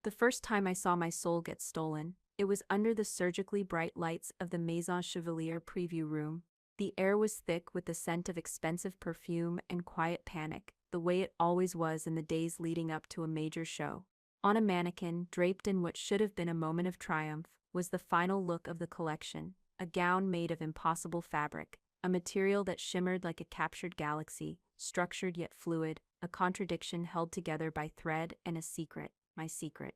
The first time I saw my soul get stolen, it was under the surgically bright lights of the Maison Chevalier preview room. The air was thick with the scent of expensive perfume and quiet panic, the way it always was in the days leading up to a major show. On a mannequin, draped in what should have been a moment of triumph, was the final look of the collection, a gown made of impossible fabric, a material that shimmered like a captured galaxy, structured yet fluid, a contradiction held together by thread and a secret, my secret.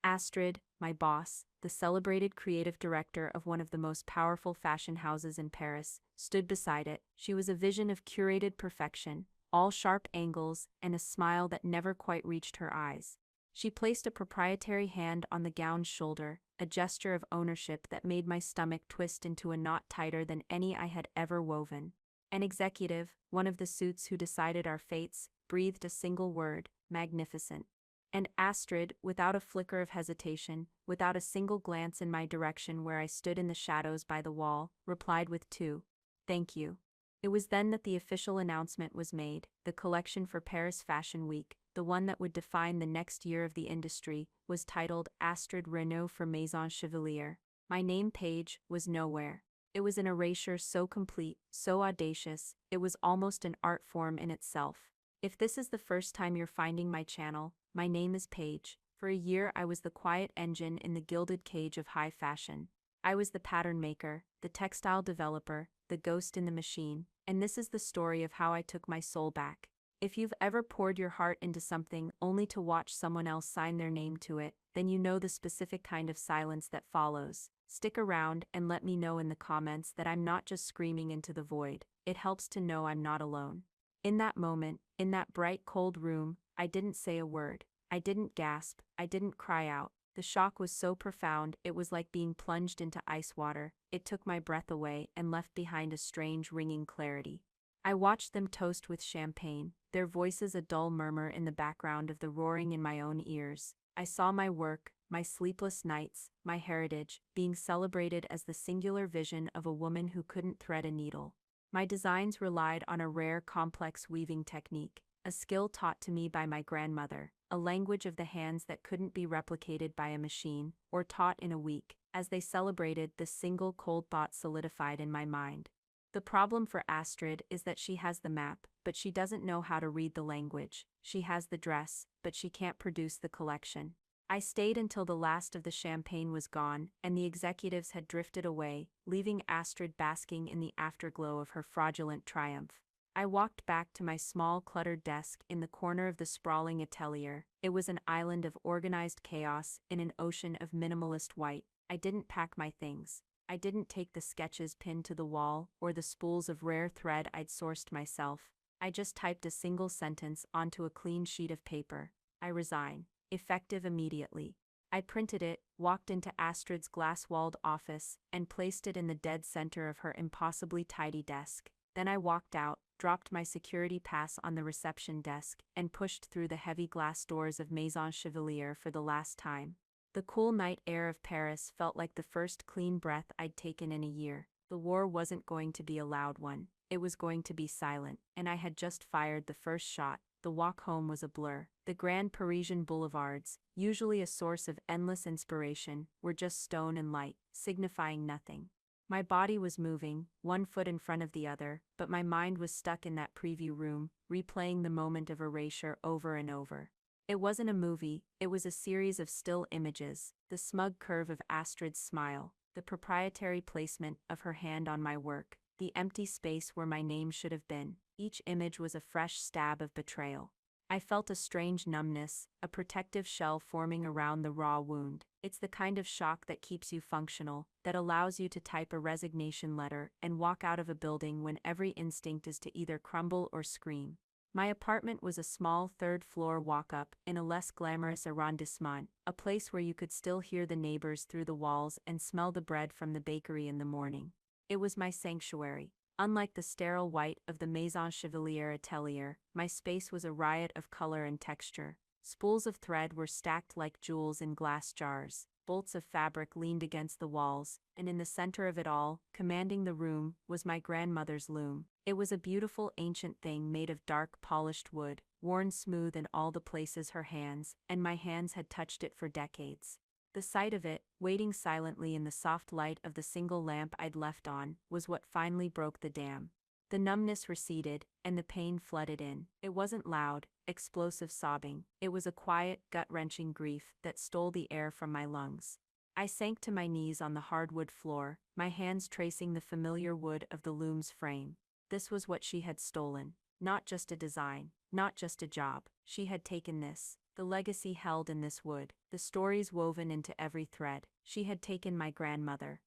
Astrid, my boss, the celebrated creative director of one of the most powerful fashion houses in Paris, stood beside it. She was a vision of curated perfection, all sharp angles, and a smile that never quite reached her eyes. She placed a proprietary hand on the gown's shoulder, a gesture of ownership that made my stomach twist into a knot tighter than any I had ever woven. An executive, one of the suits who decided our fates, breathed a single word: magnificent. And Astrid, without a flicker of hesitation, without a single glance in my direction where I stood in the shadows by the wall, replied with two: "Thank you." It was then that the official announcement was made. The collection for Paris Fashion Week, the one that would define the next year of the industry, was titled Astrid Renault for Maison Chevalier. My name page was nowhere. It was an erasure so complete, so audacious, it was almost an art form in itself. If this is the first time you're finding my channel, my name is Paige. For a year I was the quiet engine in the gilded cage of high fashion. I was the pattern maker, the textile developer, the ghost in the machine, and this is the story of how I took my soul back. If you've ever poured your heart into something only to watch someone else sign their name to it, then you know the specific kind of silence that follows. Stick around and let me know in the comments that I'm not just screaming into the void. It helps to know I'm not alone. In that moment, in that bright cold room, I didn't say a word. I didn't gasp. I didn't cry out. The shock was so profound it was like being plunged into ice water. It took my breath away and left behind a strange ringing clarity. I watched them toast with champagne, their voices a dull murmur in the background of the roaring in my own ears. I saw my work, my sleepless nights, my heritage, being celebrated as the singular vision of a woman who couldn't thread a needle. My designs relied on a rare, complex weaving technique, a skill taught to me by my grandmother, a language of the hands that couldn't be replicated by a machine, or taught in a week. As they celebrated, the single cold thought solidified in my mind. The problem for Astrid is that she has the map, but she doesn't know how to read the language. She has the dress, but she can't produce the collection. I stayed until the last of the champagne was gone, and the executives had drifted away, leaving Astrid basking in the afterglow of her fraudulent triumph. I walked back to my small cluttered desk in the corner of the sprawling atelier. It was an island of organized chaos in an ocean of minimalist white. I didn't pack my things. I didn't take the sketches pinned to the wall or the spools of rare thread I'd sourced myself. I just typed a single sentence onto a clean sheet of paper. I resign. Effective immediately. I printed it, walked into Astrid's glass-walled office, and placed it in the dead center of her impossibly tidy desk. Then I walked out, dropped my security pass on the reception desk, and pushed through the heavy glass doors of Maison Chevalier for the last time. The cool night air of Paris felt like the first clean breath I'd taken in a year. The war wasn't going to be a loud one. It was going to be silent, and I had just fired the first shot. The walk home was a blur. The grand Parisian boulevards, usually a source of endless inspiration, were just stone and light, signifying nothing. My body was moving, one foot in front of the other, but my mind was stuck in that preview room, replaying the moment of erasure over and over. It wasn't a movie, it was a series of still images: the smug curve of Astrid's smile, the proprietary placement of her hand on my work, the empty space where my name should have been. Each image was a fresh stab of betrayal. I felt a strange numbness, a protective shell forming around the raw wound. It's the kind of shock that keeps you functional, that allows you to type a resignation letter and walk out of a building when every instinct is to either crumble or scream. My apartment was a small third-floor walk-up in a less glamorous arrondissement, a place where you could still hear the neighbors through the walls and smell the bread from the bakery in the morning. It was my sanctuary. Unlike the sterile white of the Maison Chevalier atelier, my space was a riot of color and texture. Spools of thread were stacked like jewels in glass jars. Bolts of fabric leaned against the walls, and in the center of it all, commanding the room, was my grandmother's loom. It was a beautiful ancient thing made of dark polished wood, worn smooth in all the places her hands, and my hands had touched it for decades. The sight of it, waiting silently in the soft light of the single lamp I'd left on, was what finally broke the dam. The numbness receded, and the pain flooded in. It wasn't loud, explosive sobbing. It was a quiet, gut-wrenching grief that stole the air from my lungs. I sank to my knees on the hardwood floor, my hands tracing the familiar wood of the loom's frame. This was what she had stolen. Not just a design, not just a job. She had taken this, the legacy held in this wood, the stories woven into every thread. She had taken my grandmother.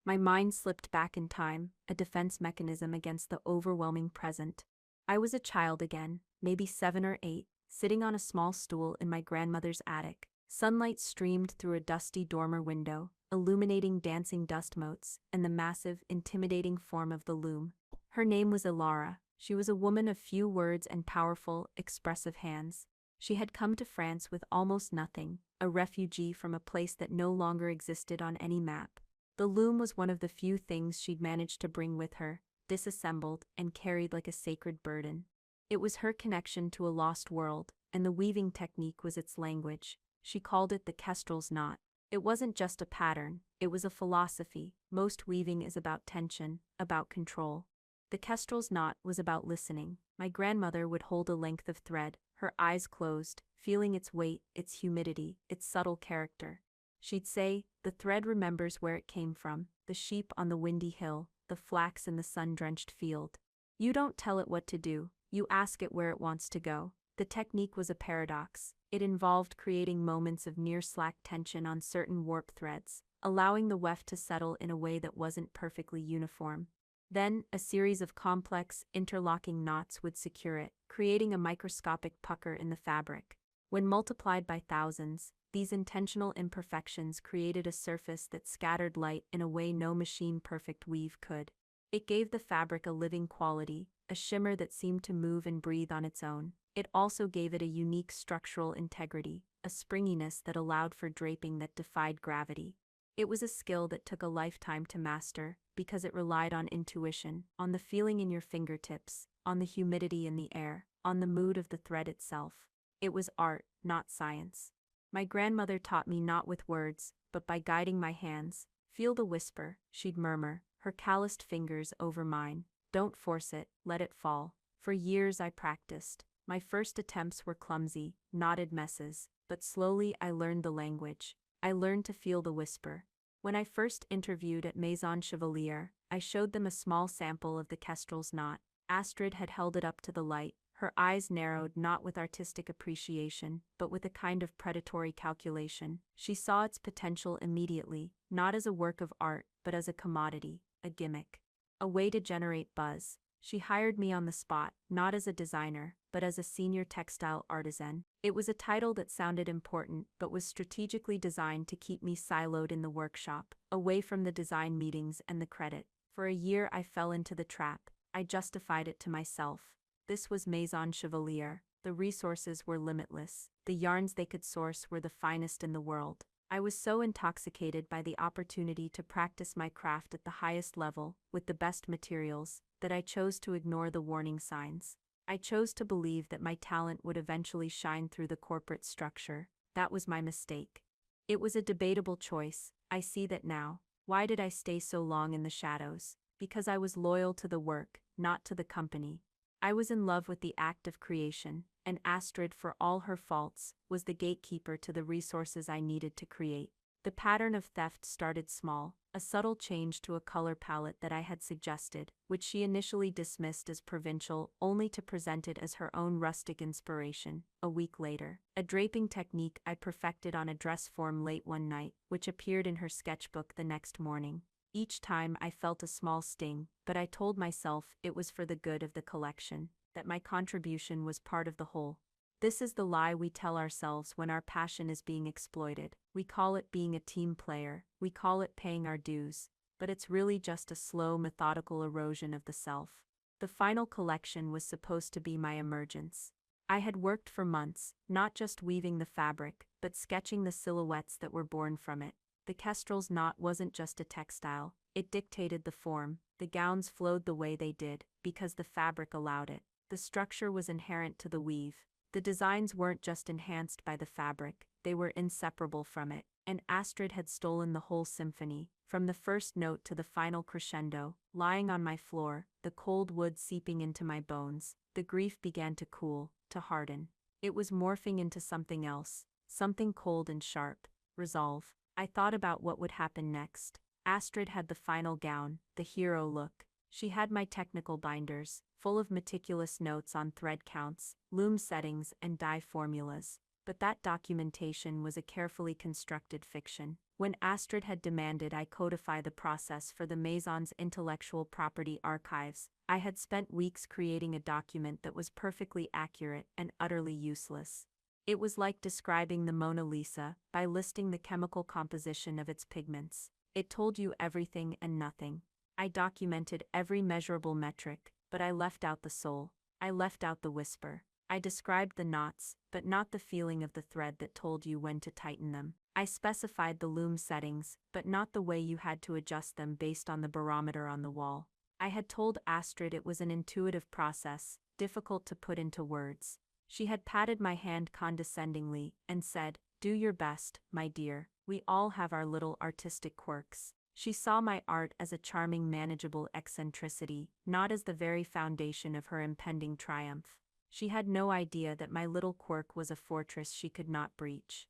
My mind slipped back in time, a defense mechanism against the overwhelming present. I was a child again, maybe 7 or 8, sitting on a small stool in my grandmother's attic. Sunlight streamed through a dusty dormer window, illuminating dancing dust motes and the massive, intimidating form of the loom. Her name was Ilara. She was a woman of few words and powerful, expressive hands. She had come to France with almost nothing, a refugee from a place that no longer existed on any map. The loom was one of the few things she'd managed to bring with her, disassembled and carried like a sacred burden. It was her connection to a lost world, and the weaving technique was its language. She called it the kestrel's knot. It wasn't just a pattern, it was a philosophy. Most weaving is about tension, about control. The kestrel's knot was about listening. My grandmother would hold a length of thread, her eyes closed, feeling its weight, its humidity, its subtle character. She'd say, "The thread remembers where it came from, the sheep on the windy hill, the flax in the sun-drenched field. You don't tell it what to do, you ask it where it wants to go." The technique was a paradox. It involved creating moments of near-slack tension on certain warp threads, allowing the weft to settle in a way that wasn't perfectly uniform. Then, a series of complex, interlocking knots would secure it, creating a microscopic pucker in the fabric. When multiplied by thousands, these intentional imperfections created a surface that scattered light in a way no machine-perfect weave could. It gave the fabric a living quality, a shimmer that seemed to move and breathe on its own. It also gave it a unique structural integrity, a springiness that allowed for draping that defied gravity. It was a skill that took a lifetime to master, because it relied on intuition, on the feeling in your fingertips, on the humidity in the air, on the mood of the thread itself. It was art, not science. My grandmother taught me not with words, but by guiding my hands. "Feel the whisper," she'd murmur, her calloused fingers over mine. "Don't force it, let it fall." For years I practiced. My first attempts were clumsy, knotted messes, but slowly I learned the language. I learned to feel the whisper. When I first interviewed at Maison Chevalier, I showed them a small sample of the kestrel's knot. Astrid had held it up to the light, her eyes narrowed not with artistic appreciation, but with a kind of predatory calculation. She saw its potential immediately, not as a work of art, but as a commodity, a gimmick, a way to generate buzz. She hired me on the spot, not as a designer, but as a senior textile artisan. It was a title that sounded important, but was strategically designed to keep me siloed in the workshop, away from the design meetings and the credit. For a year I fell into the trap. I justified it to myself. This was Maison Chevalier. The resources were limitless. The yarns they could source were the finest in the world. I was so intoxicated by the opportunity to practice my craft at the highest level, with the best materials, that I chose to ignore the warning signs. I chose to believe that my talent would eventually shine through the corporate structure. That was my mistake. It was a debatable choice. I see that now. Why did I stay so long in the shadows? Because I was loyal to the work, not to the company. I was in love with the act of creation, and Astrid, for all her faults, was the gatekeeper to the resources I needed to create. The pattern of theft started small, a subtle change to a color palette that I had suggested, which she initially dismissed as provincial, only to present it as her own rustic inspiration. A week later, a draping technique I perfected on a dress form late one night, which appeared in her sketchbook the next morning. Each time I felt a small sting, but I told myself it was for the good of the collection, that my contribution was part of the whole. This is the lie we tell ourselves when our passion is being exploited. We call it being a team player, we call it paying our dues, but it's really just a slow, methodical erosion of the self. The final collection was supposed to be my emergence. I had worked for months, not just weaving the fabric, but sketching the silhouettes that were born from it. The kestrel's knot wasn't just a textile, it dictated the form. The gowns flowed the way they did, because the fabric allowed it. The structure was inherent to the weave. The designs weren't just enhanced by the fabric, they were inseparable from it. And Astrid had stolen the whole symphony, from the first note to the final crescendo. Lying on my floor, the cold wood seeping into my bones, the grief began to cool, to harden. It was morphing into something else, something cold and sharp. Resolve. I thought about what would happen next. Astrid had the final gown, the hero look. She had my technical binders, full of meticulous notes on thread counts, loom settings, and dye formulas. But that documentation was a carefully constructed fiction. When Astrid had demanded I codify the process for the Maison's intellectual property archives, I had spent weeks creating a document that was perfectly accurate and utterly useless. It was like describing the Mona Lisa by listing the chemical composition of its pigments. It told you everything and nothing. I documented every measurable metric, but I left out the soul. I left out the whisper. I described the knots, but not the feeling of the thread that told you when to tighten them. I specified the loom settings, but not the way you had to adjust them based on the barometer on the wall. I had told Astrid it was an intuitive process, difficult to put into words. She had patted my hand condescendingly and said, "Do your best, my dear. We all have our little artistic quirks." She saw my art as a charming, manageable eccentricity, not as the very foundation of her impending triumph. She had no idea that my little quirk was a fortress she could not breach.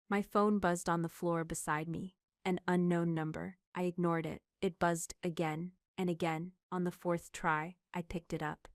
My phone buzzed on the floor beside me. An unknown number. I ignored it. It buzzed again and again. On the fourth try, I picked it up.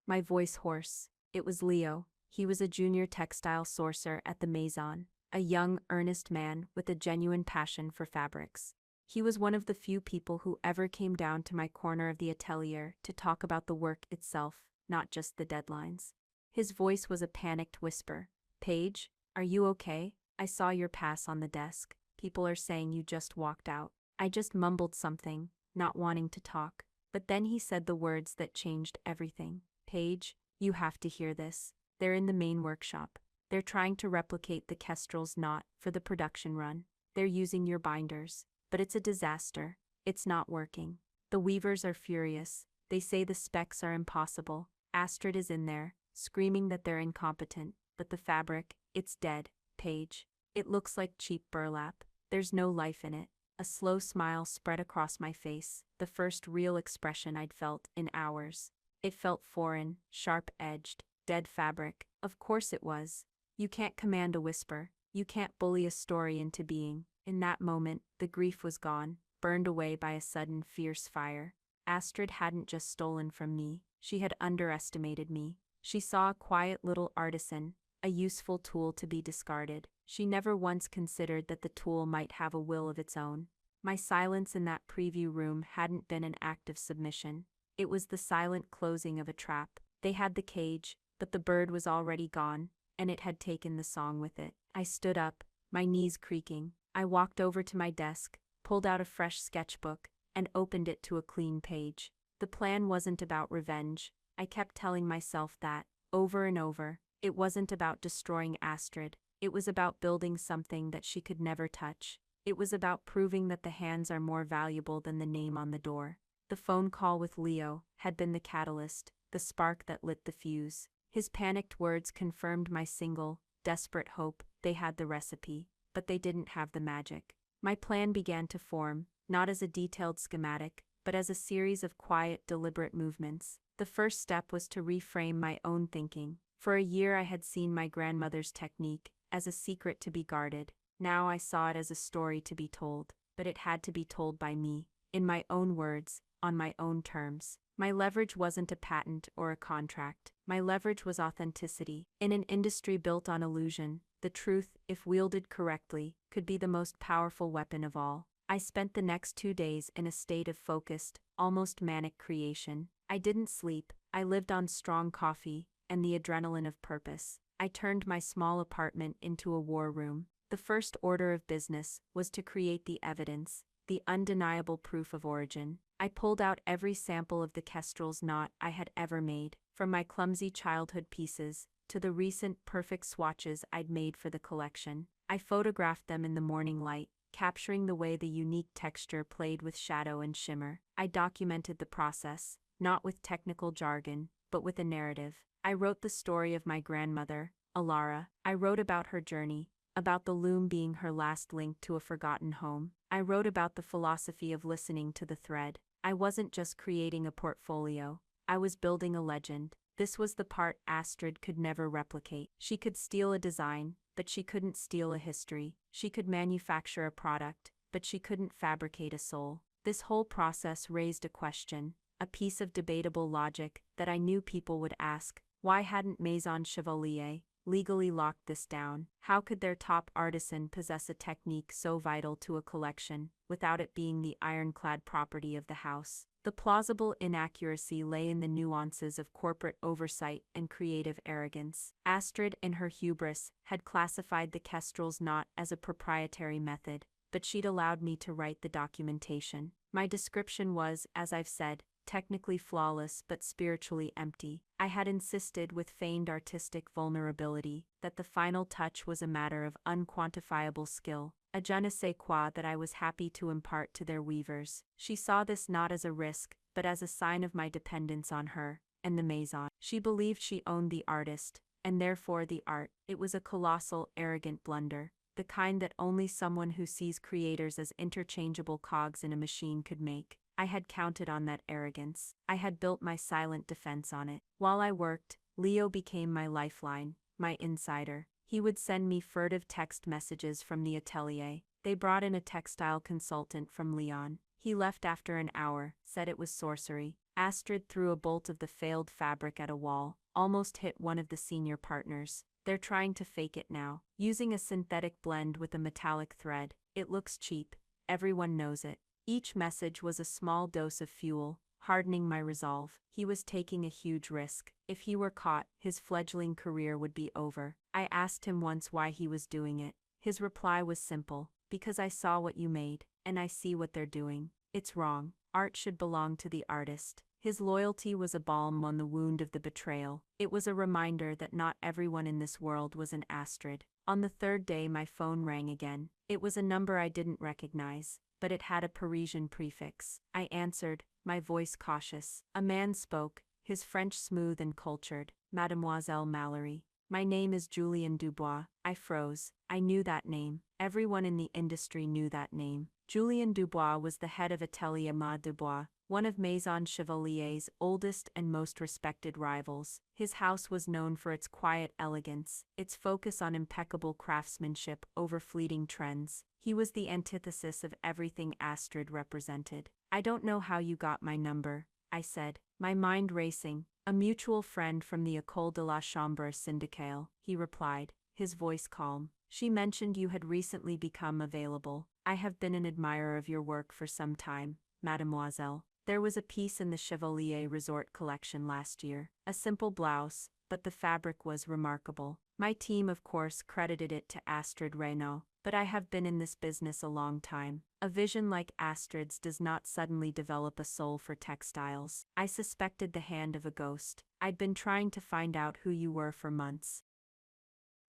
My voice hoarse. It was Leo. He was a junior textile sourcer at the Maison, a young, earnest man with a genuine passion for fabrics. He was one of the few people who ever came down to my corner of the atelier to talk about the work itself, not just the deadlines. His voice was a panicked whisper. "Paige, are you okay? I saw your pass on the desk. People are saying you just walked out." I just mumbled something, not wanting to talk. But then he said the words that changed everything. "Paige, you have to hear this. They're in the main workshop. They're trying to replicate the kestrel's knot for the production run. They're using your binders. But it's a disaster. It's not working. The weavers are furious. They say the specs are impossible. Astrid is in there, screaming that they're incompetent. But the fabric, it's dead, Paige. It looks like cheap burlap. There's no life in it." A slow smile spread across my face, the first real expression I'd felt in hours. It felt foreign, sharp-edged, dead fabric. Of course it was. You can't command a whisper. You can't bully a story into being. In that moment, the grief was gone, burned away by a sudden, fierce fire. Astrid hadn't just stolen from me, she had underestimated me. She saw a quiet little artisan, a useful tool to be discarded. She never once considered that the tool might have a will of its own. My silence in that preview room hadn't been an act of submission. It was the silent closing of a trap. They had the cage, but the bird was already gone, and it had taken the song with it. I stood up, my knees creaking. I walked over to my desk, pulled out a fresh sketchbook, and opened it to a clean page. The plan wasn't about revenge. I kept telling myself that, over and over. It wasn't about destroying Astrid. It was about building something that she could never touch. It was about proving that the hands are more valuable than the name on the door. The phone call with Leo had been the catalyst, the spark that lit the fuse. His panicked words confirmed my single, desperate hope. They had the recipe, but they didn't have the magic. My plan began to form, not as a detailed schematic, but as a series of quiet, deliberate movements. The first step was to reframe my own thinking. For a year I had seen my grandmother's technique as a secret to be guarded. Now I saw it as a story to be told, but it had to be told by me, in my own words, on my own terms. My leverage wasn't a patent or a contract. My leverage was authenticity. In an industry built on illusion, the truth, if wielded correctly, could be the most powerful weapon of all. I spent the next 2 days in a state of focused, almost manic creation. I didn't sleep. I lived on strong coffee and the adrenaline of purpose. I turned my small apartment into a war room. The first order of business was to create the evidence, the undeniable proof of origin. I pulled out every sample of the kestrel's knot I had ever made, from my clumsy childhood pieces to the recent perfect swatches I'd made for the collection. I photographed them in the morning light, capturing the way the unique texture played with shadow and shimmer. I documented the process, not with technical jargon, but with a narrative. I wrote the story of my grandmother, Alara. I wrote about her journey, about the loom being her last link to a forgotten home. I wrote about the philosophy of listening to the thread. I wasn't just creating a portfolio, I was building a legend. This was the part Astrid could never replicate. She could steal a design, but she couldn't steal a history. She could manufacture a product, but she couldn't fabricate a soul. This whole process raised a question, a piece of debatable logic that I knew people would ask. Why hadn't Maison Chevalier legally locked this down? How could their top artisan possess a technique so vital to a collection, without it being the ironclad property of the house? The plausible inaccuracy lay in the nuances of corporate oversight and creative arrogance. Astrid, in her hubris, had classified the kestrel's knot as a proprietary method, but she'd allowed me to write the documentation. My description was, as I've said, technically flawless but spiritually empty. I had insisted with feigned artistic vulnerability that the final touch was a matter of unquantifiable skill, a je ne sais quoi that I was happy to impart to their weavers. She saw this not as a risk, but as a sign of my dependence on her and the Maison. She believed she owned the artist, and therefore the art. It was a colossal, arrogant blunder, the kind that only someone who sees creators as interchangeable cogs in a machine could make. I had counted on that arrogance. I had built my silent defense on it. While I worked, Leo became my lifeline, my insider. He would send me furtive text messages from the atelier. They brought in a textile consultant from Lyon. He left after an hour, said it was sorcery. Astrid threw a bolt of the failed fabric at a wall, almost hit one of the senior partners. They're trying to fake it now, using a synthetic blend with a metallic thread. It looks cheap. Everyone knows it. Each message was a small dose of fuel, hardening my resolve. He was taking a huge risk. If he were caught, his fledgling career would be over. I asked him once why he was doing it. His reply was simple: because I saw what you made, and I see what they're doing. It's wrong. Art should belong to the artist. His loyalty was a balm on the wound of the betrayal. It was a reminder that not everyone in this world was an Astrid. On the third day my phone rang again. It was a number I didn't recognize, but it had a Parisian prefix. I answered, my voice cautious. A man spoke, his French smooth and cultured. Mademoiselle Mallory. My name is Julien Dubois. I froze. I knew that name. Everyone in the industry knew that name. Julien Dubois was the head of Atelier Ma Dubois, one of Maison Chevalier's oldest and most respected rivals. His house was known for its quiet elegance, its focus on impeccable craftsmanship over fleeting trends. He was the antithesis of everything Astrid represented. I don't know how you got my number, I said, my mind racing. A mutual friend from the École de la Chambre syndicale, he replied, his voice calm. She mentioned you had recently become available. I have been an admirer of your work for some time, mademoiselle. There was a piece in the Chevalier Resort collection last year, a simple blouse, but the fabric was remarkable. My team of course credited it to Astrid Reynaud, but I have been in this business a long time. A vision like Astrid's does not suddenly develop a soul for textiles. I suspected the hand of a ghost. I'd been trying to find out who you were for months.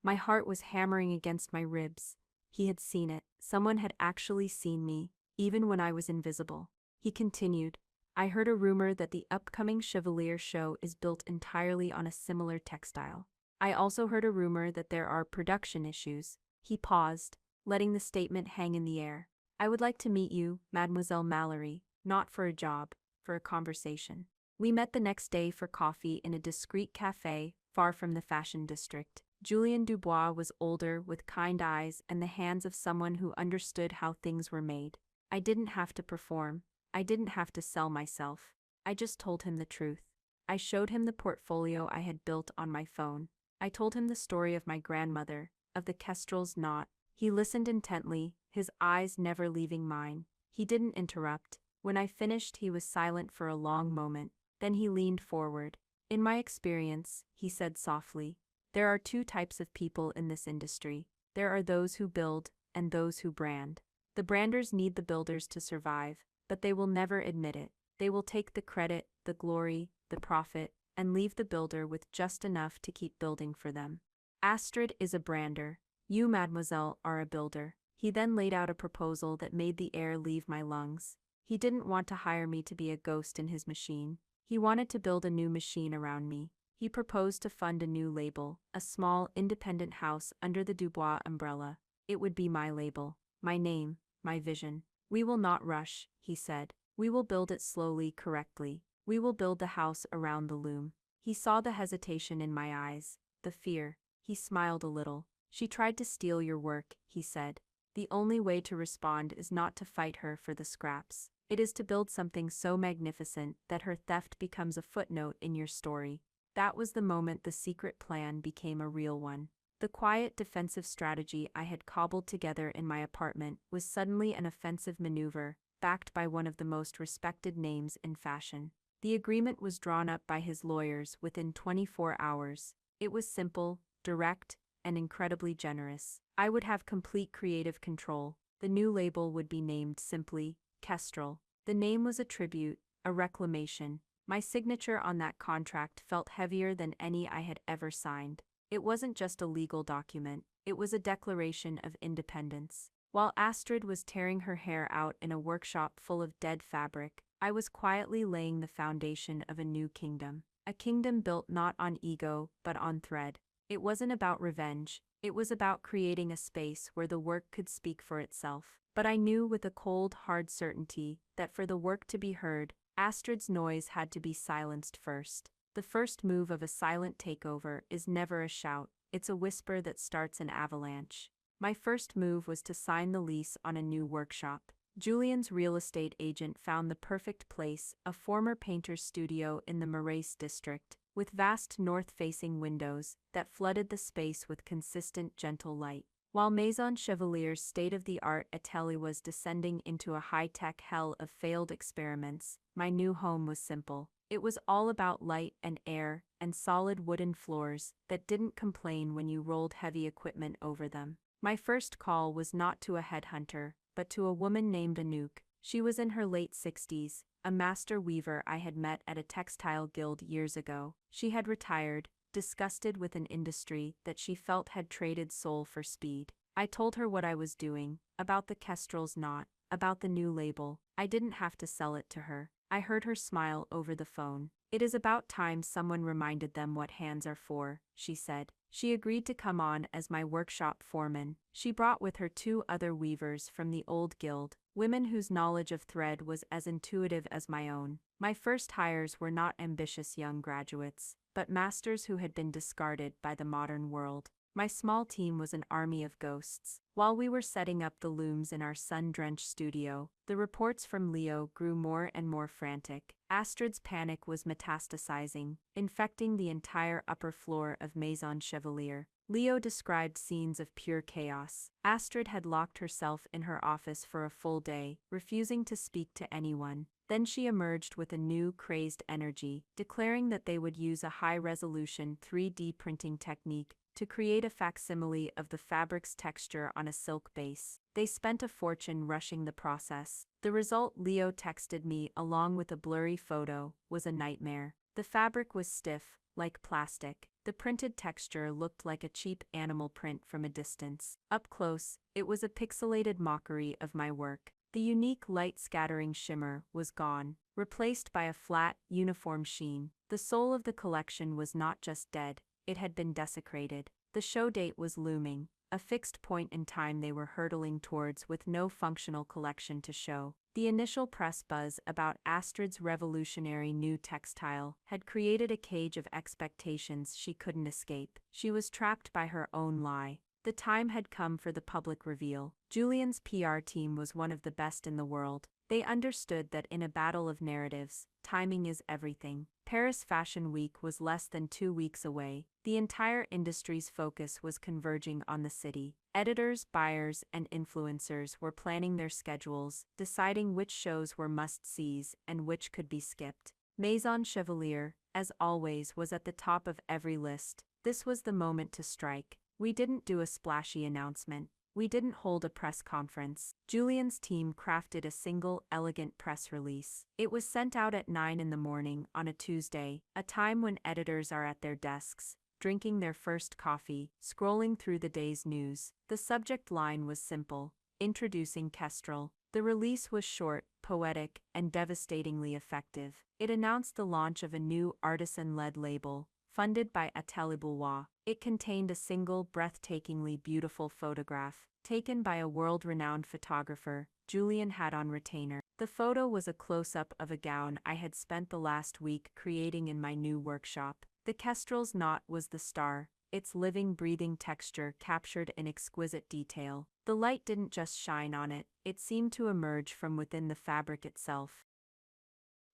My heart was hammering against my ribs. He had seen it. Someone had actually seen me, even when I was invisible. He continued, I heard a rumor that the upcoming Chevalier show is built entirely on a similar textile. I also heard a rumor that there are production issues. He paused, letting the statement hang in the air. I would like to meet you, Mademoiselle Mallory, not for a job, for a conversation. We met the next day for coffee in a discreet cafe, far from the fashion district. Julien Dubois was older, with kind eyes and the hands of someone who understood how things were made. I didn't have to perform. I didn't have to sell myself. I just told him the truth. I showed him the portfolio I had built on my phone. I told him the story of my grandmother, of the kestrel's knot. He listened intently, his eyes never leaving mine. He didn't interrupt. When I finished, he was silent for a long moment. Then he leaned forward. In my experience, he said softly, there are two types of people in this industry. There are those who build, and those who brand. The branders need the builders to survive, but they will never admit it. They will take the credit, the glory, the profit, and leave the builder with just enough to keep building for them. Astrid is a brander. You, mademoiselle, are a builder. He then laid out a proposal that made the air leave my lungs. He didn't want to hire me to be a ghost in his machine. He wanted to build a new machine around me. He proposed to fund a new label, a small, independent house under the Dubois umbrella. It would be my label, my name, my vision. We will not rush, he said. We will build it slowly, correctly. We will build the house around the loom. He saw the hesitation in my eyes, the fear. He smiled a little. She tried to steal your work, he said. The only way to respond is not to fight her for the scraps. It is to build something so magnificent that her theft becomes a footnote in your story. That was the moment the secret plan became a real one. The quiet defensive strategy I had cobbled together in my apartment was suddenly an offensive maneuver, backed by one of the most respected names in fashion. The agreement was drawn up by his lawyers within 24 hours. It was simple, direct, and incredibly generous. I would have complete creative control. The new label would be named simply Kestrel. The name was a tribute, a reclamation. My signature on that contract felt heavier than any I had ever signed. It wasn't just a legal document, it was a declaration of independence. While Astrid was tearing her hair out in a workshop full of dead fabric, I was quietly laying the foundation of a new kingdom. A kingdom built not on ego, but on thread. It wasn't about revenge, it was about creating a space where the work could speak for itself. But I knew with a cold, hard certainty that for the work to be heard, Astrid's noise had to be silenced first. The first move of a silent takeover is never a shout, it's a whisper that starts an avalanche. My first move was to sign the lease on a new workshop. Julian's real estate agent found the perfect place, a former painter's studio in the Marais district, with vast north-facing windows that flooded the space with consistent, gentle light. While Maison Chevalier's state-of-the-art atelier was descending into a high-tech hell of failed experiments, my new home was simple. It was all about light and air and solid wooden floors that didn't complain when you rolled heavy equipment over them. My first call was not to a headhunter, but to a woman named Anouk. She was in her late 60s, a master weaver I had met at a textile guild years ago. She had retired, disgusted with an industry that she felt had traded soul for speed. I told her what I was doing, about the Kestrel's knot, about the new label. I didn't have to sell it to her. I heard her smile over the phone. It is about time someone reminded them what hands are for, she said. She agreed to come on as my workshop foreman. She brought with her 2 other weavers from the old guild, women whose knowledge of thread was as intuitive as my own. My first hires were not ambitious young graduates, but masters who had been discarded by the modern world. My small team was an army of ghosts. While we were setting up the looms in our sun-drenched studio, the reports from Leo grew more and more frantic. Astrid's panic was metastasizing, infecting the entire upper floor of Maison Chevalier. Leo described scenes of pure chaos. Astrid had locked herself in her office for a full day, refusing to speak to anyone. Then she emerged with a new, crazed energy, declaring that they would use a high-resolution 3D printing technique to create a facsimile of the fabric's texture on a silk base. They spent a fortune rushing the process. The result, Leo texted me along with a blurry photo, was a nightmare. The fabric was stiff, like plastic. The printed texture looked like a cheap animal print from a distance. Up close, it was a pixelated mockery of my work. The unique light-scattering shimmer was gone, replaced by a flat, uniform sheen. The soul of the collection was not just dead, it had been desecrated. The show date was looming, a fixed point in time they were hurtling towards with no functional collection to show. The initial press buzz about Astrid's revolutionary new textile had created a cage of expectations she couldn't escape. She was trapped by her own lie. The time had come for the public reveal. Julian's PR team was one of the best in the world. They understood that in a battle of narratives, timing is everything. Paris Fashion Week was less than 2 weeks away. The entire industry's focus was converging on the city. Editors, buyers, and influencers were planning their schedules, deciding which shows were must-sees and which could be skipped. Maison Chevalier, as always, was at the top of every list. This was the moment to strike. We didn't do a splashy announcement. We didn't hold a press conference. Julian's team crafted a single, elegant press release. It was sent out at 9 in the morning on a Tuesday, a time when editors are at their desks, drinking their first coffee, scrolling through the day's news. The subject line was simple: introducing Kestrel. The release was short, poetic, and devastatingly effective. It announced the launch of a new artisan-led label, funded by Atelier Boulois. It contained a single, breathtakingly beautiful photograph, taken by a world-renowned photographer Julian had on retainer. The photo was a close-up of a gown I had spent the last week creating in my new workshop. The Kestrel's knot was the star, its living, breathing texture captured in exquisite detail. The light didn't just shine on it, it seemed to emerge from within the fabric itself.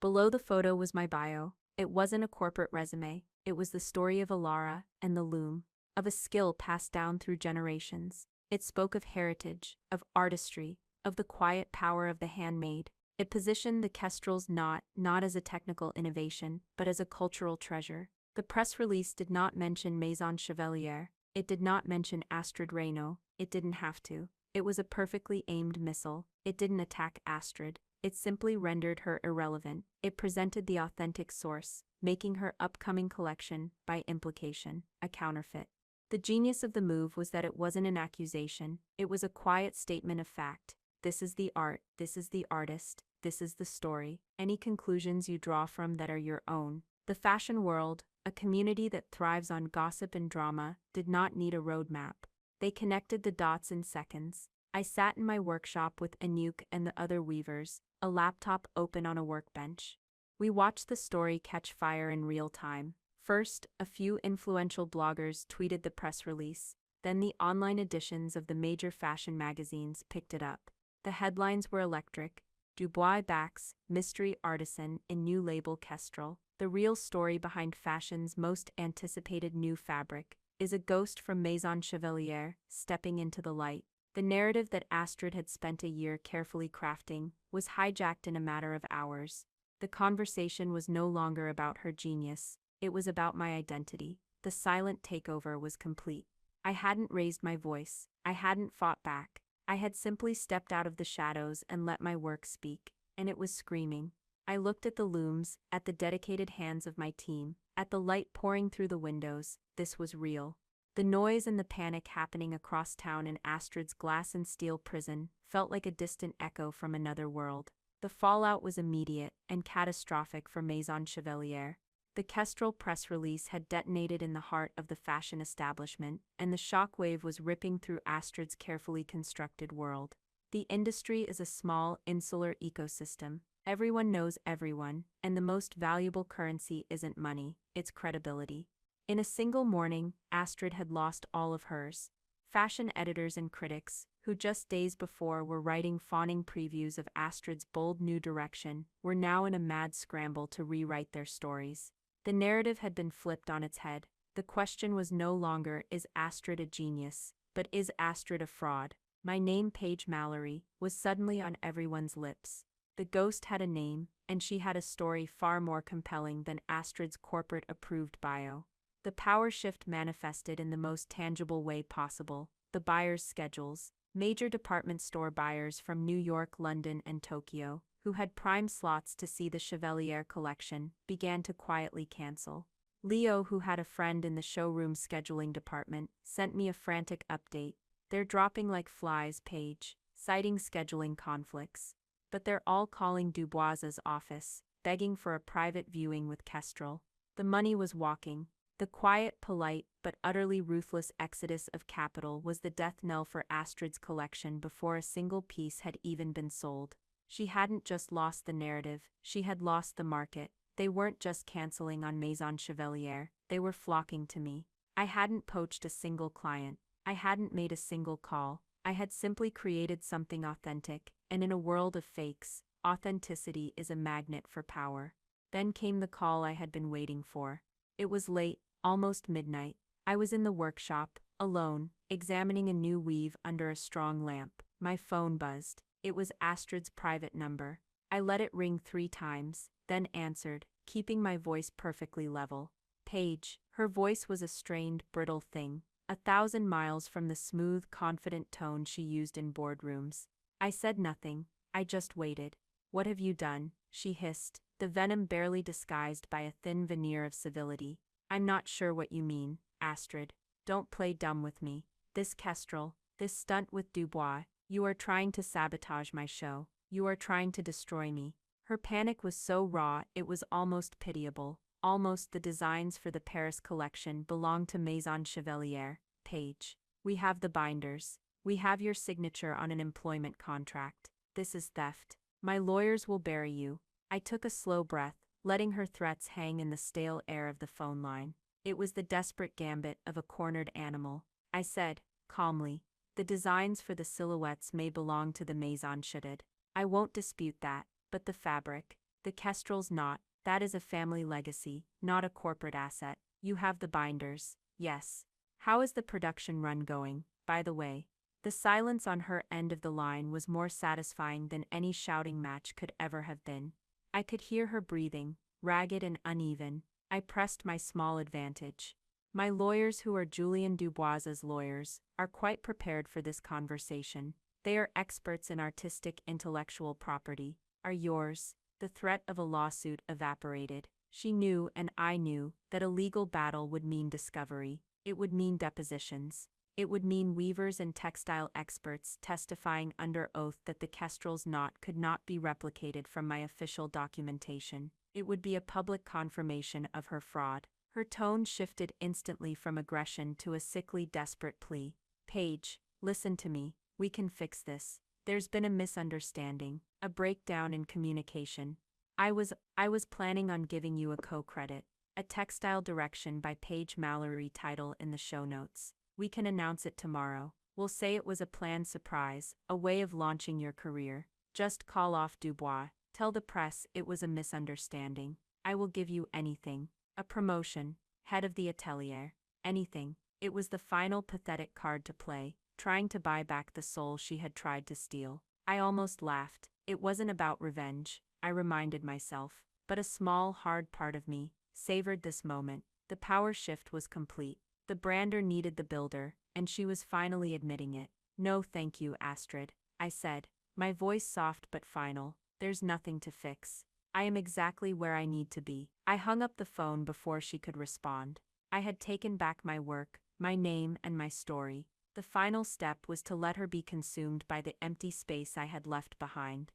Below the photo was my bio. It wasn't a corporate resume, it was the story of Alara and the loom, of a skill passed down through generations. It spoke of heritage, of artistry, of the quiet power of the handmade. It positioned the Kestrel's knot not as a technical innovation, but as a cultural treasure. The press release did not mention Maison Chevalier. It did not mention Astrid Reynaud. It didn't have to. It was a perfectly aimed missile. It didn't attack Astrid. It simply rendered her irrelevant. It presented the authentic source, making her upcoming collection, by implication, a counterfeit. The genius of the move was that it wasn't an accusation. It was a quiet statement of fact. This is the art. This is the artist. This is the story. Any conclusions you draw from that are your own. The fashion world, a community that thrives on gossip and drama, did not need a roadmap. They connected the dots in seconds. I sat in my workshop with Anouk and the other weavers, a laptop open on a workbench. We watched the story catch fire in real time. First, a few influential bloggers tweeted the press release. Then the online editions of the major fashion magazines picked it up. The headlines were electric. Dubois backs mystery artisan in new label Kestrel. The real story behind fashion's most anticipated new fabric is a ghost from Maison Chevalier stepping into the light. The narrative that Astrid had spent a year carefully crafting was hijacked in a matter of hours. The conversation was no longer about her genius, it was about my identity. The silent takeover was complete. I hadn't raised my voice, I hadn't fought back. I had simply stepped out of the shadows and let my work speak, and it was screaming. I looked at the looms, at the dedicated hands of my team, at the light pouring through the windows. This was real. The noise and the panic happening across town in Astrid's glass and steel prison felt like a distant echo from another world. The fallout was immediate and catastrophic for Maison Chevalier. The Kestrel press release had detonated in the heart of the fashion establishment, and the shockwave was ripping through Astrid's carefully constructed world. The industry is a small, insular ecosystem. Everyone knows everyone, and the most valuable currency isn't money, it's credibility. In a single morning, Astrid had lost all of hers. Fashion editors and critics, who just days before were writing fawning previews of Astrid's bold new direction, were now in a mad scramble to rewrite their stories. The narrative had been flipped on its head. The question was no longer, is Astrid a genius, but is Astrid a fraud? My name, Paige Mallory, was suddenly on everyone's lips. The ghost had a name, and she had a story far more compelling than Astrid's corporate-approved bio. The power shift manifested in the most tangible way possible. The buyers' schedules. Major department store buyers from New York, London, and Tokyo, who had prime slots to see the Chevalier collection, began to quietly cancel. Leo, who had a friend in the showroom scheduling department, sent me a frantic update. They're dropping like flies, Paige, citing scheduling conflicts. But they're all calling Dubois's office, begging for a private viewing with Kestrel. The money was walking. The quiet, polite, but utterly ruthless exodus of capital was the death knell for Astrid's collection before a single piece had even been sold. She hadn't just lost the narrative, she had lost the market. They weren't just canceling on Maison Chevalier, they were flocking to me. I hadn't poached a single client. I hadn't made a single call. I had simply created something authentic, and in a world of fakes, authenticity is a magnet for power. Then came the call I had been waiting for. It was late, almost midnight. I was in the workshop, alone, examining a new weave under a strong lamp. My phone buzzed. It was Astrid's private number. I let it ring 3 times, then answered, keeping my voice perfectly level. Paige. Her voice was a strained, brittle thing. 1,000 miles from the smooth, confident tone she used in boardrooms. I said nothing, I just waited. "What have you done?" she hissed, the venom barely disguised by a thin veneer of civility. "I'm not sure what you mean, Astrid. Don't play dumb with me. This kestrel, this stunt with Dubois, you are trying to sabotage my show. You are trying to destroy me." Her panic was so raw it was almost pitiable. "Almost. The designs for the Paris collection belong to Maison Chevalier, Paige. We have the binders. We have your signature on an employment contract. This is theft. My lawyers will bury you." I took a slow breath, letting her threats hang in the stale air of the phone line. It was the desperate gambit of a cornered animal. I said, calmly, "The designs for the silhouettes may belong to the Maison Chedid. I won't dispute that, but the fabric, the kestrel's not. That is a family legacy, not a corporate asset. You have the binders, yes. How is the production run going, by the way?" The silence on her end of the line was more satisfying than any shouting match could ever have been. I could hear her breathing, ragged and uneven. I pressed my small advantage. "My lawyers, who are Julien Dubois's lawyers, are quite prepared for this conversation. They are experts in artistic intellectual property. Are yours?" The threat of a lawsuit evaporated. She knew, and I knew, that a legal battle would mean discovery. It would mean depositions. It would mean weavers and textile experts testifying under oath that the kestrel's knot could not be replicated from my official documentation. It would be a public confirmation of her fraud. Her tone shifted instantly from aggression to a sickly, desperate plea. "Paige, listen to me. We can fix this. There's been a misunderstanding, a breakdown in communication. I was planning on giving you a co-credit, a textile direction by Paige Mallory title in the show notes. We can announce it tomorrow. We'll say it was a planned surprise, a way of launching your career. Just call off Dubois. Tell the press it was a misunderstanding. I will give you anything. A promotion, head of the atelier, anything." It was the final pathetic card to play, trying to buy back the soul she had tried to steal. I almost laughed. It wasn't about revenge, I reminded myself, but a small, hard part of me savored this moment. The power shift was complete. The brander needed the builder, and she was finally admitting it. "No thank you, Astrid," I said, my voice soft but final. "There's nothing to fix. I am exactly where I need to be." I hung up the phone before she could respond. I had taken back my work, my name, and my story. The final step was to let her be consumed by the empty space I had left behind.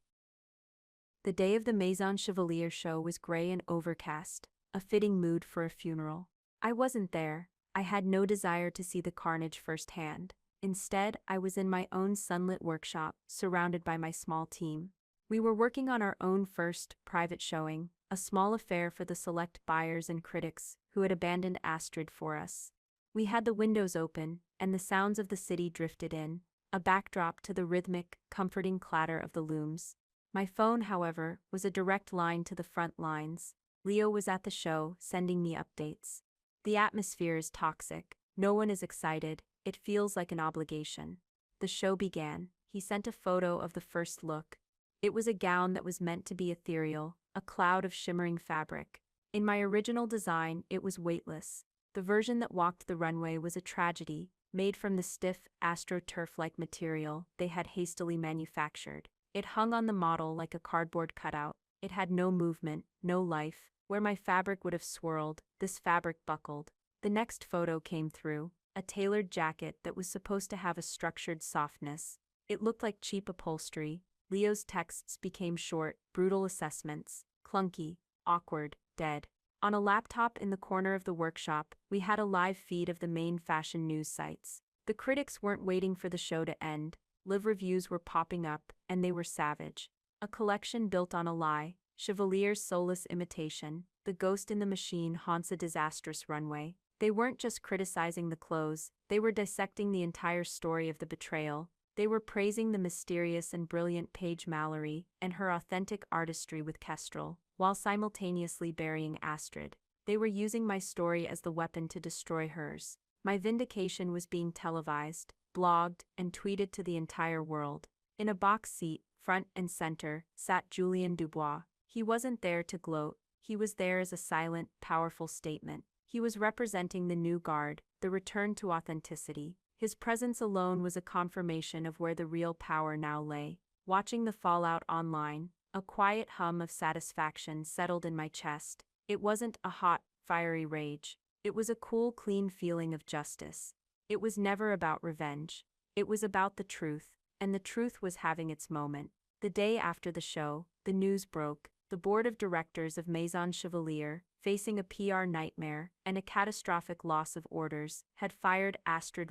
The day of the Maison Chevalier show was gray and overcast, a fitting mood for a funeral. I wasn't there. I had no desire to see the carnage firsthand. Instead, I was in my own sunlit workshop, surrounded by my small team. We were working on our own first, private showing, a small affair for the select buyers and critics who had abandoned Astrid for us. We had the windows open, and the sounds of the city drifted in, a backdrop to the rhythmic, comforting clatter of the looms. My phone, however, was a direct line to the front lines. Leo was at the show, sending me updates. "The atmosphere is toxic. No one is excited. It feels like an obligation." The show began. He sent a photo of the first look. It was a gown that was meant to be ethereal, a cloud of shimmering fabric. In my original design, it was weightless. The version that walked the runway was a tragedy, made from the stiff, astroturf-like material they had hastily manufactured. It hung on the model like a cardboard cutout. It had no movement, no life. Where my fabric would have swirled, this fabric buckled. The next photo came through, a tailored jacket that was supposed to have a structured softness. It looked like cheap upholstery. Leo's texts became short, brutal assessments, clunky, awkward, dead. On a laptop in the corner of the workshop, we had a live feed of the main fashion news sites. The critics weren't waiting for the show to end. Live reviews were popping up, and they were savage. A collection built on a lie, Chevalier's soulless imitation, the ghost in the machine haunts a disastrous runway. They weren't just criticizing the clothes, they were dissecting the entire story of the betrayal. They were praising the mysterious and brilliant Paige Mallory and her authentic artistry with Kestrel, while simultaneously burying Astrid. They were using my story as the weapon to destroy hers. My vindication was being televised, blogged, and tweeted to the entire world. In a box seat, front and center, sat Julien Dubois. He wasn't there to gloat, he was there as a silent, powerful statement. He was representing the new guard, the return to authenticity. His presence alone was a confirmation of where the real power now lay. Watching the fallout online, a quiet hum of satisfaction settled in my chest. It wasn't a hot, fiery rage. It was a cool, clean feeling of justice. It was never about revenge. It was about the truth, and the truth was having its moment. The day after the show, the news broke. The board of directors of Maison Chevalier, facing a PR nightmare and a catastrophic loss of orders, had fired Astrid.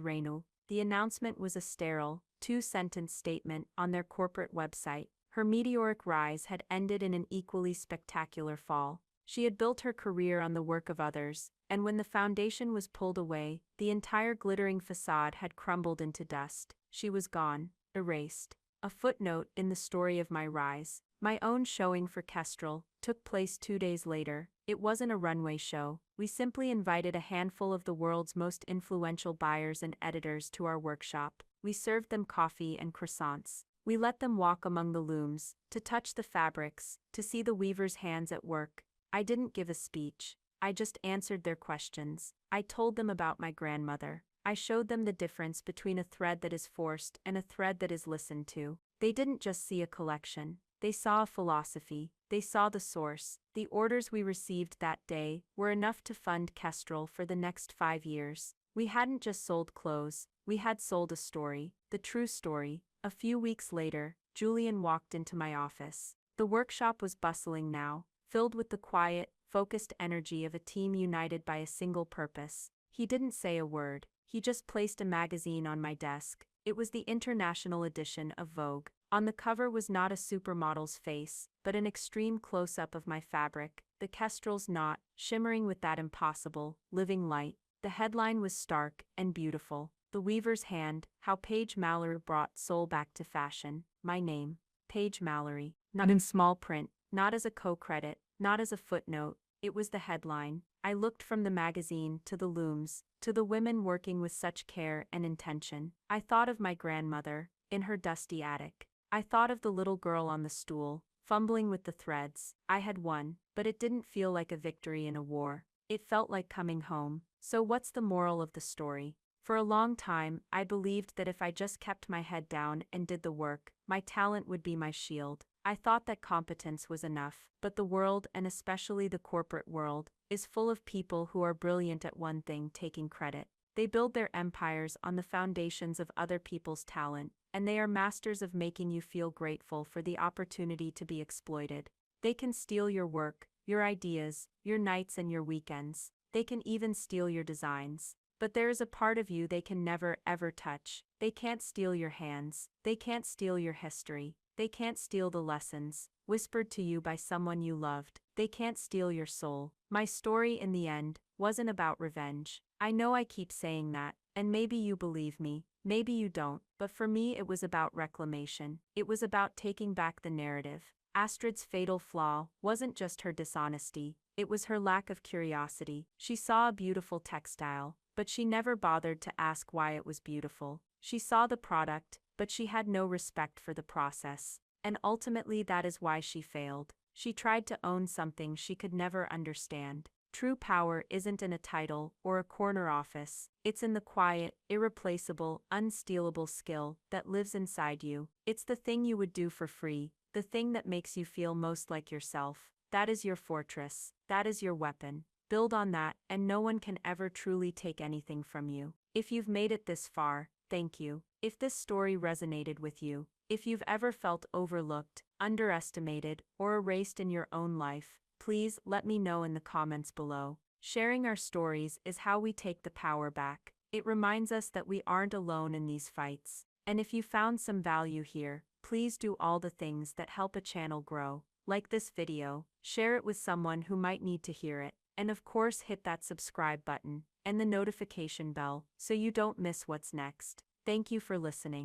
The announcement was a sterile, two-sentence statement on their corporate website. Her meteoric rise had ended in an equally spectacular fall. She had built her career on the work of others, and when the foundation was pulled away, the entire glittering facade had crumbled into dust. She was gone, erased. A footnote in the story of my rise. My own showing for Kestrel took place 2 days later. It wasn't a runway show. We simply invited a handful of the world's most influential buyers and editors to our workshop. We served them coffee and croissants. We let them walk among the looms, to touch the fabrics, to see the weavers' hands at work. I didn't give a speech. I just answered their questions. I told them about my grandmother. I showed them the difference between a thread that is forced and a thread that is listened to. They didn't just see a collection. They saw a philosophy. They saw the source. The orders we received that day were enough to fund Kestrel for the next 5 years. We hadn't just sold clothes. We had sold a story, the true story. A few weeks later, Julian walked into my office. The workshop was bustling now, filled with the quiet, focused energy of a team united by a single purpose. He didn't say a word. He just placed a magazine on my desk. It was the international edition of Vogue. On the cover was not a supermodel's face, but an extreme close-up of my fabric, the Kestrel's knot, shimmering with that impossible, living light. The headline was stark and beautiful. The weaver's hand, how Paige Mallory brought soul back to fashion. My name, Paige Mallory. Not in small print, not as a co-credit, not as a footnote. It was the headline. I looked from the magazine to the looms, to the women working with such care and intention. I thought of my grandmother, in her dusty attic. I thought of the little girl on the stool, fumbling with the threads. I had won, but it didn't feel like a victory in a war. It felt like coming home. So what's the moral of the story? For a long time, I believed that if I just kept my head down and did the work, my talent would be my shield. I thought that competence was enough, but the world, and especially the corporate world, is full of people who are brilliant at one thing, taking credit. They build their empires on the foundations of other people's talent, and they are masters of making you feel grateful for the opportunity to be exploited. They can steal your work, your ideas, your nights and your weekends. They can even steal your designs. But there is a part of you they can never ever touch. They can't steal your hands. They can't steal your history. They can't steal the lessons whispered to you by someone you loved. They can't steal your soul. My story in the end wasn't about revenge. I know I keep saying that, and maybe you believe me, maybe you don't, but for me it was about reclamation. It was about taking back the narrative. Astrid's fatal flaw wasn't just her dishonesty, it was her lack of curiosity. She saw a beautiful textile, but she never bothered to ask why it was beautiful. She saw the product, but she had no respect for the process. And ultimately that is why she failed. She tried to own something she could never understand. True power isn't in a title or a corner office. It's in the quiet, irreplaceable, unstealable skill that lives inside you. It's the thing you would do for free, the thing that makes you feel most like yourself. That is your fortress. That is your weapon. Build on that, and no one can ever truly take anything from you. If you've made it this far, thank you. If this story resonated with you, if you've ever felt overlooked, underestimated, or erased in your own life, please let me know in the comments below. Sharing our stories is how we take the power back. It reminds us that we aren't alone in these fights. And if you found some value here, please do all the things that help a channel grow. Like this video, share it with someone who might need to hear it, and of course hit that subscribe button and the notification bell so you don't miss what's next. Thank you for listening.